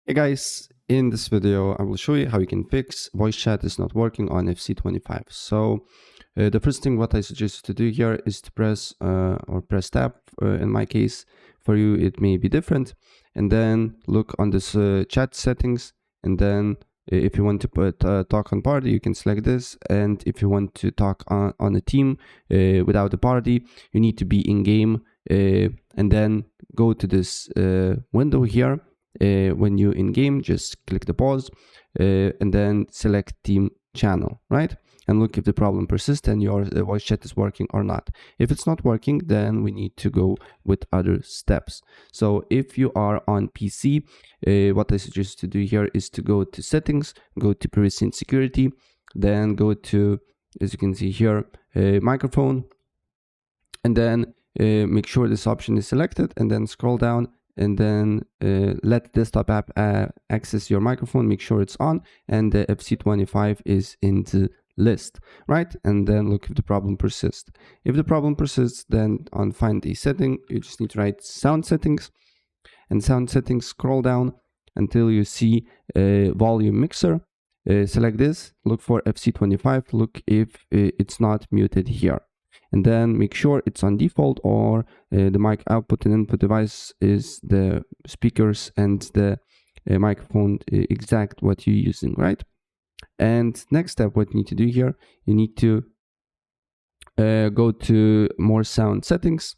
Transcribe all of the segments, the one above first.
Hey guys, in this video I will show you how you can fix voice chat is not working on FC25. So the first thing what I suggest you to do here is to press tab. In my case, for you it may be different, and then look on this chat settings, and then if you want to put talk on party, you can select this, and if you want to talk on a team without a party, you need to be in game, and then go to this window here. When you're in game, just click the pause and then select team channel, right? And look if the problem persists and your voice chat is working or not. If it's not working, then we need to go with other steps. So if you are on PC, what I suggest to do here is to go to settings, go to privacy and security, then go to, as you can see here, microphone, and then make sure this option is selected, and then scroll down, and then let desktop app access your microphone, make sure it's on, and the FC25 is in the list, right? And then look if the problem persists. If the problem persists, then on find a setting, you just need to write sound settings, and sound settings, scroll down until you see volume mixer. Select this, look for FC25, look if it's not muted here. And then make sure it's on default, or the mic output and input device is the speakers and the microphone exact what you're using, right? And next step, what you need to do here, you need to go to more sound settings.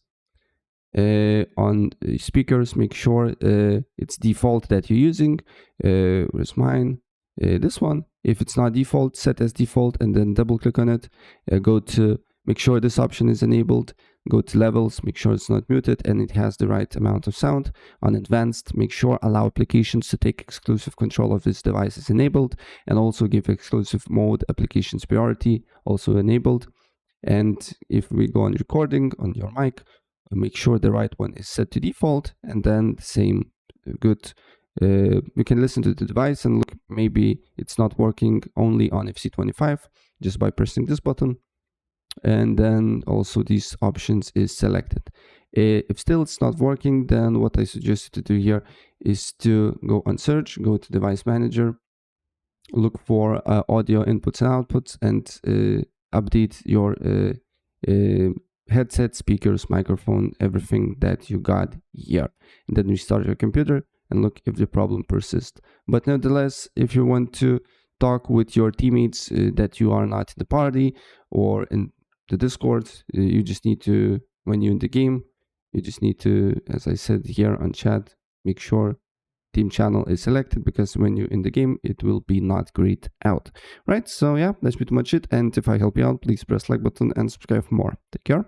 On speakers, make sure it's default that you're using. Where's mine? This one. If it's not default, set as default, and then double click on it. Go to make sure this option is enabled, go to levels, make sure it's not muted and it has the right amount of sound. On advanced, make sure allow applications to take exclusive control of this device is enabled, and also give exclusive mode applications priority also enabled. And if we go on recording on your mic, make sure the right one is set to default, and then the same good. You can listen to the device and look, maybe it's not working only on FC25 just by pressing this button. And then also these options is selected. If still it's not working, then what I suggest you to do here is to go on search, go to device manager, look for audio inputs and outputs, and update your headset, speakers, microphone, everything that you got here, and then restart your computer and look if the problem persists. But nevertheless, if you want to talk with your teammates that you are not in the party or in the Discord, you just need to, when you're in the game, you just need to, as I said here on chat, make sure team channel is selected, because when you're in the game, it will be not grayed out, right? So yeah, that's pretty much it. And if I help you out, please press like button and subscribe for more. Take care.